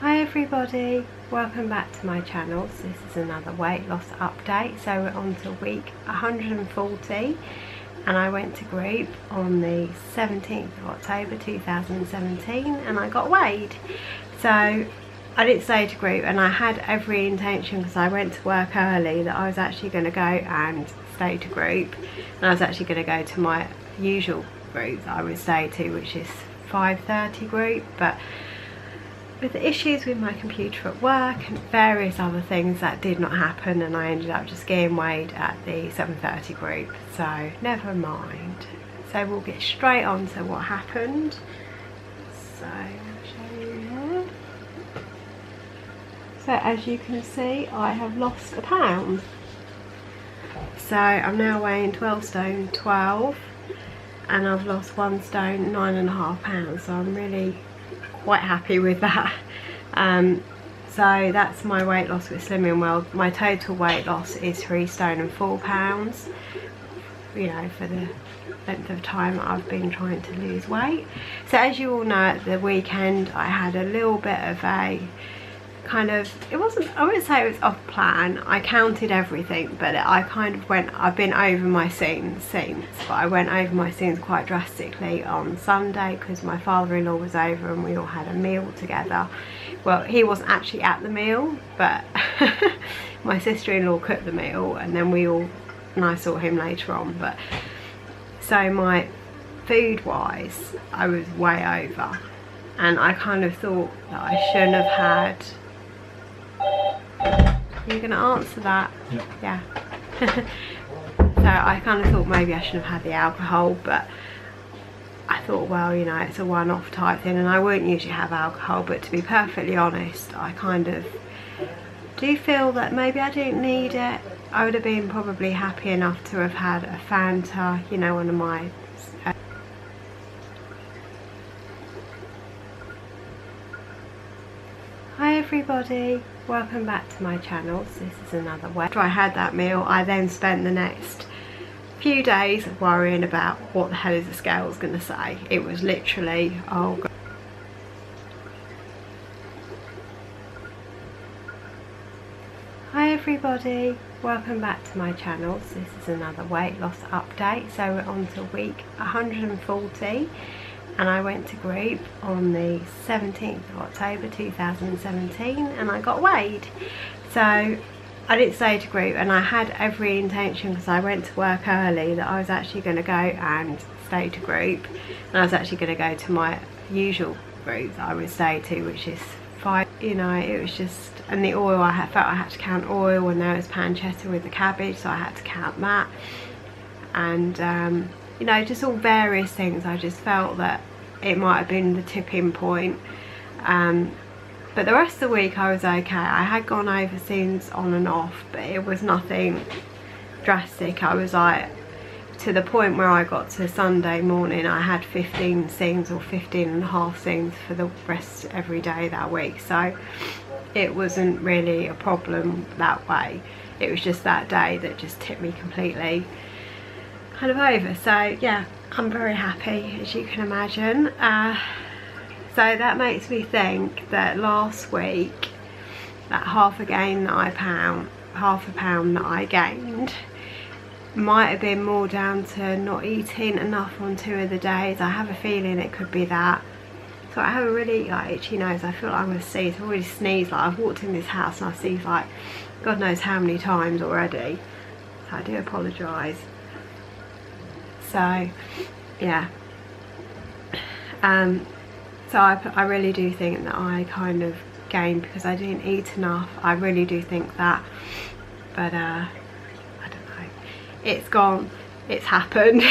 Hi everybody, welcome back to my channel. So this is another weight loss update. So we're on to week 140 and I went to group on the 17th of October 2017 and I got weighed. So I didn't stay to group and I had every intention, because I went to work early, that I was actually going to go and stay to group, and I was actually going to go to my usual group that I would stay to, which is 5:30 group, but with the issues with my computer at work and various other things, that did not happen, and I ended up just getting weighed at the 7:30 group, so never mind. So we'll get straight on to what happened. So I'll show you here. So as you can see, I have lost a pound. So I'm now weighing 12 stone 12 and I've lost 1 stone 9.5 pounds, so I'm really quite happy with that. So that's my weight loss with Slimming World. My total weight loss is 3 stone and 4 pounds, you know, for the length of time I've been trying to lose weight. So as you all know, at the weekend I had a little bit of a kind of, it wasn't, I wouldn't say it was off plan. I counted everything, but I kind of went, I've been over my scenes, but I went over my scenes quite drastically on Sunday because my father-in-law was over and we all had a meal together. Well, he wasn't actually at the meal, but my sister-in-law cooked the meal, and then and I saw him later on. But so my food wise, I was way over, and I kind of thought that I shouldn't have had. You're gonna answer that? Yeah. So I kind of thought maybe I shouldn't have had the alcohol, but I thought, well, you know, it's a one-off type thing and I wouldn't usually have alcohol, but to be perfectly honest, I kind of do feel that maybe I didn't need it. I would have been probably happy enough to have had a Fanta, you know, one of my Hi everybody, welcome back to my channel. So this is another way. After I had that meal, I then spent the next few days worrying about what the hell is the scales going to say. It was literally, oh God. Hi everybody, welcome back to my channel. So this is another weight loss update. So we're on to week 140 and I went to group on the 17th of October 2017 and I got weighed. So I didn't stay to group and I had every intention, because I went to work early, that I was actually going to go and stay to group, and I was actually going to go to my usual group that I would stay to, which is 5. You know, it was just, and the oil, I felt I had to count oil, and there was pancetta with the cabbage, so I had to count that, and you know, just all various things. I just felt that it might have been the tipping point, but the rest of the week I was okay. I had gone over scenes on and off, but it was nothing drastic. I was like, to the point where I got to Sunday morning I had 15 scenes or 15.5 scenes for the rest every day that week, so it wasn't really a problem that way. It was just that day that just tipped me completely kind of over. So yeah, I'm very happy, as you can imagine. So that makes me think that last week, that half a pound that I gained might have been more down to not eating enough on 2 of the days. I have a feeling it could be that. So I have a really like itchy nose. I feel like I'm going to sneeze. I've already sneezed. Like, I've walked in this house and I've sneezed like God knows how many times already. So I do apologise. So yeah, so I really do think that I kind of gained because I didn't eat enough. I really do think that, but I don't know, it's gone, it's happened.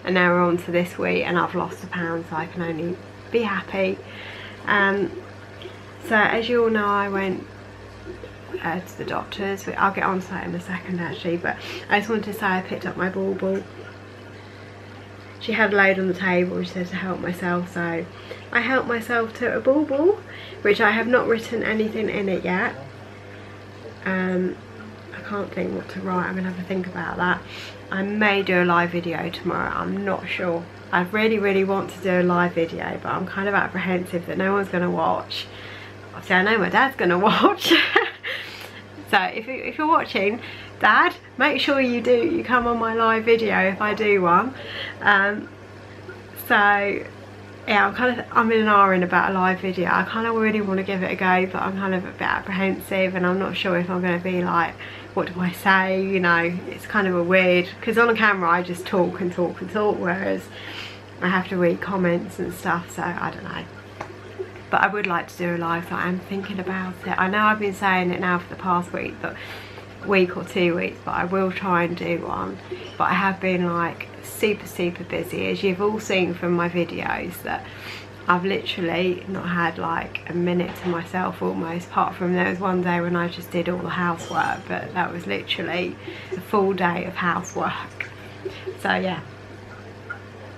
And now we're on to this week and I've lost a pound, so I can only be happy. So as you all know, I went to the doctors. I'll get on to that in a second actually, but I just wanted to say I picked up my bauble. She had a load on the table and she said to help myself, so I helped myself to a bauble, which I have not written anything in it yet. I can't think what to write. I'm gonna have to think about that. I may do a live video tomorrow, I'm not sure. I really want to do a live video, but I'm kind of apprehensive that no one's gonna watch. obviously I know my dad's gonna watch. So if you're watching, Dad, make sure you come on my live video if I do one. So yeah, I'm in an R-ing about a live video. I kind of really want to give it a go, but I'm kind of a bit apprehensive, and I'm not sure if I'm going to be like, what do I say, you know. It's kind of a weird, because on a camera I just talk and talk and talk, whereas I have to read comments and stuff, so I don't know. But I would like to do a live, so I'm thinking about it. I know I've been saying it now for the past week or 2 weeks, but I will try and do one. But I have been like super busy, as you've all seen from my videos, that I've literally not had like a minute to myself almost, apart from there was one day when I just did all the housework, but that was literally a full day of housework. So yeah,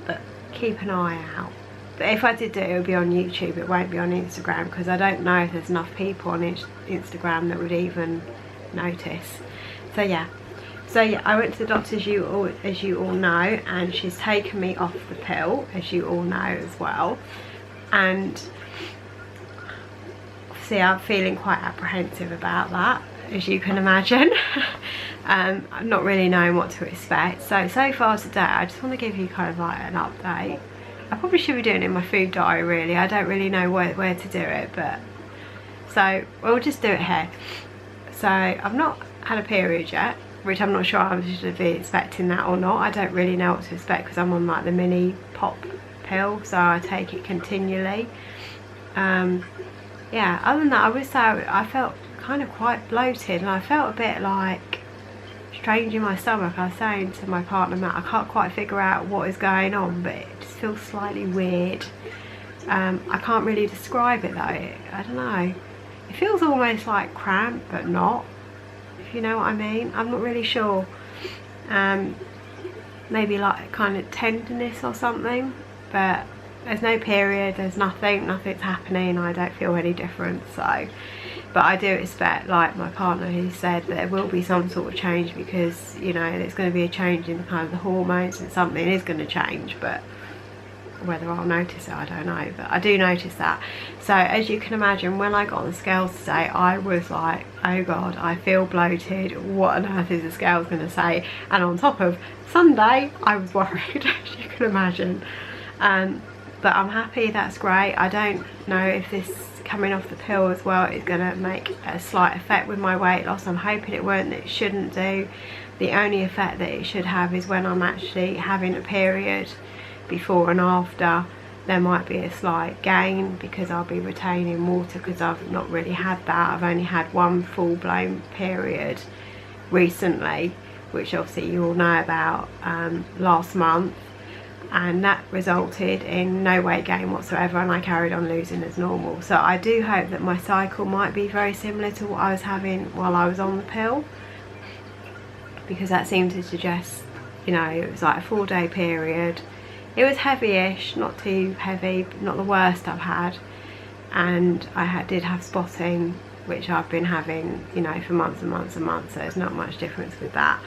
but keep an eye out. But if I did do it, it would be on YouTube, it won't be on Instagram, because I don't know if there's enough people on Instagram that would even notice. So yeah, I went to the doctor, as you all know, and she's taken me off the pill, as you all know as well. And see, I'm feeling quite apprehensive about that, as you can imagine. I'm not really knowing what to expect. So far today, I just want to give you kind of like an update. I probably should be doing it in my food diary, really. I don't really know where to do it, but so we'll just do it here. So I've not had a period yet, which I'm not sure I should be expecting that or not. I don't really know what to expect, because I'm on like the mini pop pill, so I take it continually. Yeah, other than that, I would say I felt kind of quite bloated, and I felt a bit like strange in my stomach. I was saying to my partner Matt, I can't quite figure out what is going on, but it just feels slightly weird. I can't really describe it though. I don't know, it feels almost like cramp, but not, if you know what I mean. I'm not really sure. Maybe like kind of tenderness or something, but there's no period, there's nothing's happening. I don't feel any different. So, but I do expect, like my partner, he said, that there will be some sort of change, because you know there's going to be a change in kind of the hormones, and something is going to change, but whether I'll notice it, I don't know. But I do notice that. So as you can imagine, when I got on the scales today, I was like, oh god, I feel bloated, what on earth is the scales going to say? And on top of Sunday, I was worried, as you can imagine. But I'm happy, that's great. I don't know if this coming off the pill as well is going to make a slight effect with my weight loss. I'm hoping it won't. It shouldn't do. The only effect that it should have is when I'm actually having a period, before and after. There might be a slight gain, because I'll be retaining water, because I've not really had that. I've only had one full-blown period recently, which obviously you all know about, last month, and that resulted in no weight gain whatsoever, and I carried on losing as normal. So I do hope that my cycle might be very similar to what I was having while I was on the pill, because that seemed to suggest, you know, it was like a 4-day period. It was heavy-ish, not too heavy, not the worst I've had, and I did have spotting, which I've been having, you know, for months and months and months, so there's not much difference with that.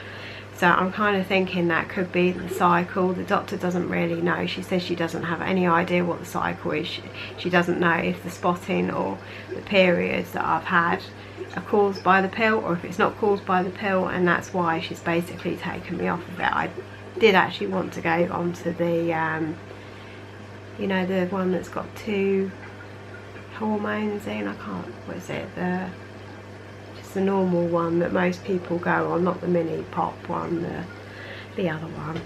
So I'm kind of thinking that could be the cycle. The doctor doesn't really know. She says she doesn't have any idea what the cycle is. She doesn't know if the spotting or the periods that I've had are caused by the pill, or if it's not caused by the pill, and that's why she's basically taken me off of it. I did actually want to go onto the, you know, the one that's got 2 hormones in. I can't, what is it? The normal one that most people go on, not the mini pop one, the other one.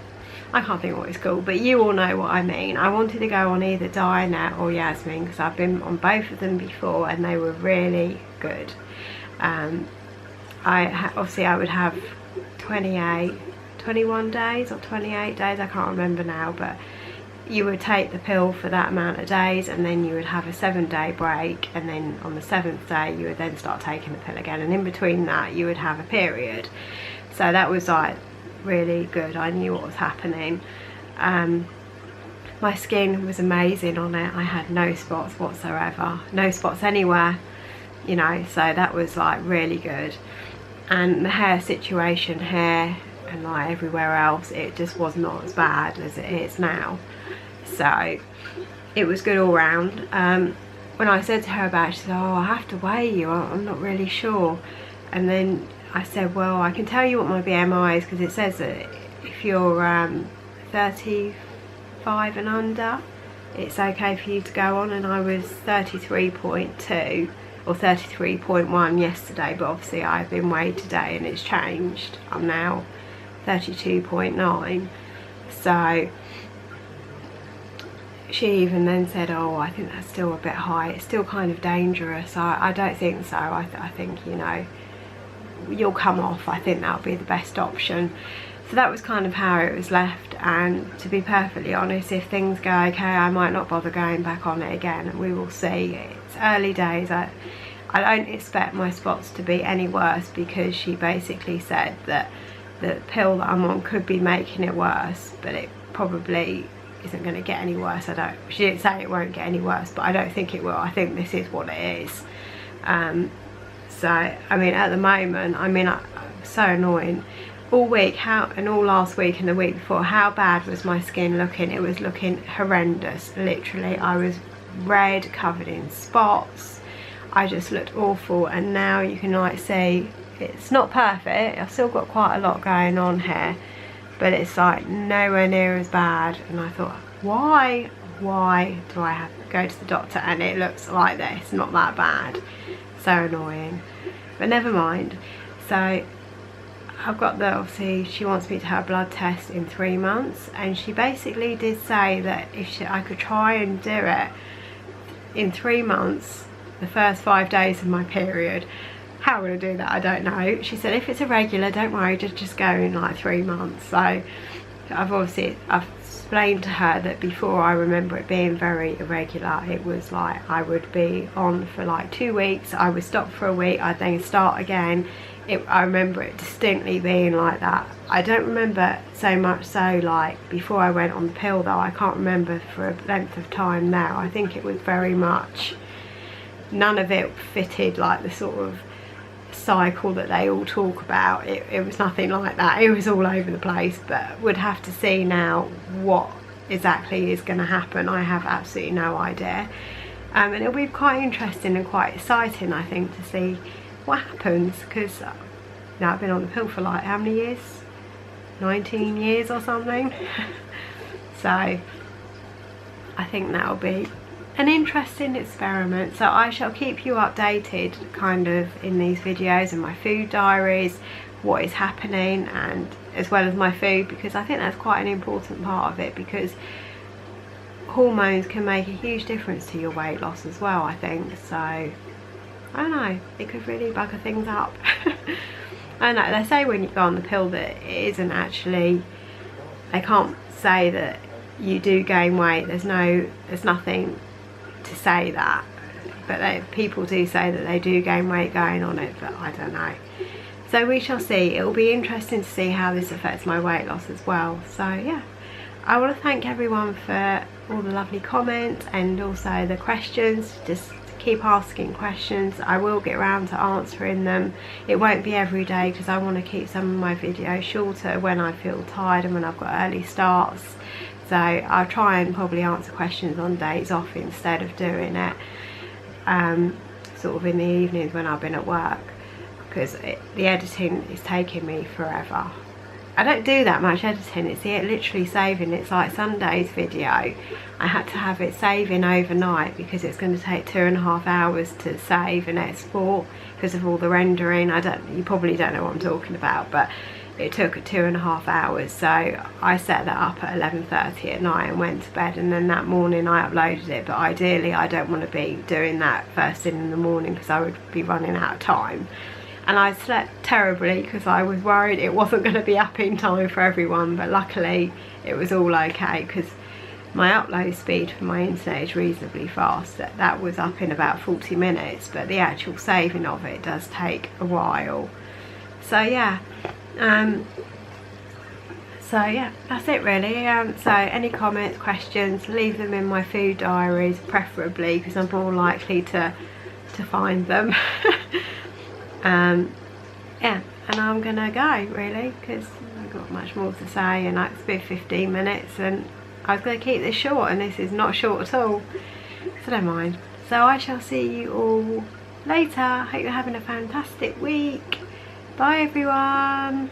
I can't think what it's called, but you all know what I mean. I wanted to go on either Diana or Yasmin, because I've been on both of them before and they were really good. Obviously I would have 21 days or 28 days, I can't remember now, but you would take the pill for that amount of days, and then you would have a 7-day break, and then on the 7th day you would then start taking the pill again, and in between that you would have a period. So that was like really good. I knew what was happening. My skin was amazing on it. I had no spots whatsoever, no spots anywhere, you know, so that was like really good. And the hair situation here and like everywhere else, it just was not as bad as it is now. So it was good all round. When when I said to her about it, she said, oh, I have to weigh you, I'm not really sure. And then I said, well, I can tell you what my BMI is, because it says that if you're 35 and under, it's okay for you to go on. And I was 33.2 or 33.1 yesterday, but obviously I've been weighed today and it's changed. I'm now 32.9. So she even then said, oh, I think that's still a bit high, it's still kind of dangerous. I don't think so. I think, you know, you'll come off. I think that'll be the best option. So that was kind of how it was left, and to be perfectly honest, if things go okay, I might not bother going back on it again, and we will see. It's early days. I don't expect my spots to be any worse, because she basically said that the pill that I'm on could be making it worse, but it probably isn't going to get any worse. She didn't say it won't get any worse, but I don't think it will. I think this is what it is. So I mean, at the moment, I mean, I'm so annoying. All week, and all last week and the week before, how bad was my skin looking? It was looking horrendous. Literally, I was red, covered in spots. I just looked awful. And now you can like see, it's not perfect. I've still got quite a lot going on here, but it's like nowhere near as bad. And I thought, why do I have to go to the doctor and it looks like this? Not that bad. So annoying, but never mind. So I've got obviously she wants me to have a blood test in 3 months, and she basically did say that if I could try and do it in 3 months, the first 5 days of my period. How I'm going to do that, I don't know. She said if it's irregular, don't worry, just go in like 3 months. So I've explained to her that before, I remember it being very irregular. It was like I would be on for like 2 weeks, I would stop for a week, I'd then start again. I remember it distinctly being like that. I don't remember so much so like before I went on the pill though. I can't remember for a length of time now. I think it was very much, none of it fitted like the sort of cycle that they all talk about. It was nothing like that. It was all over the place, but would have to see now what exactly is going to happen. I have absolutely no idea. And it'll be quite interesting and quite exciting, I think, to see what happens, because now I've been on the pill for like how many years? 19 years or something. So I think that'll be an interesting experiment. So I shall keep you updated kind of in these videos and my food diaries, what is happening, and as well as my food, because I think that's quite an important part of it, because hormones can make a huge difference to your weight loss as well, I think. So I don't know, it could really bugger things up. I know they say when you go on the pill that it isn't actually, they can't say that you do gain weight. There's nothing to say that, but people do say that they do gain weight going on it, but I don't know. So we shall see. It will be interesting to see how this affects my weight loss as well. So yeah, I want to thank everyone for all the lovely comments and also the questions. Just keep asking questions. I will get around to answering them. It won't be every day, because I want to keep some of my videos shorter when I feel tired and when I've got early starts. So I'll try and probably answer questions on days off instead of doing it sort of in the evenings when I've been at work, because the editing is taking me forever. I don't do that much editing. It's literally saving. It's like Sunday's video, I had to have it saving overnight because it's going to take 2.5 hours to save and export because of all the rendering. You probably don't know what I'm talking about, but it took 2.5 hours. So I set that up at 11:30 at night and went to bed, and then that morning I uploaded it. But ideally I don't want to be doing that first thing in the morning, because I would be running out of time. And I slept terribly because I was worried it wasn't going to be up in time for everyone, but luckily it was all okay, because my upload speed for my internet is reasonably fast. That was up in about 40 minutes, but the actual saving of it does take a while. So yeah, that's it really. So any comments, questions, leave them in my food diaries preferably, because I'm more likely to find them. Yeah, and I'm gonna go really, because I've got much more to say, and it's been 15 minutes and I was going to keep this short, and this is not short at all, so don't mind. So I shall see you all later. Hope you're having a fantastic week. Bye everyone.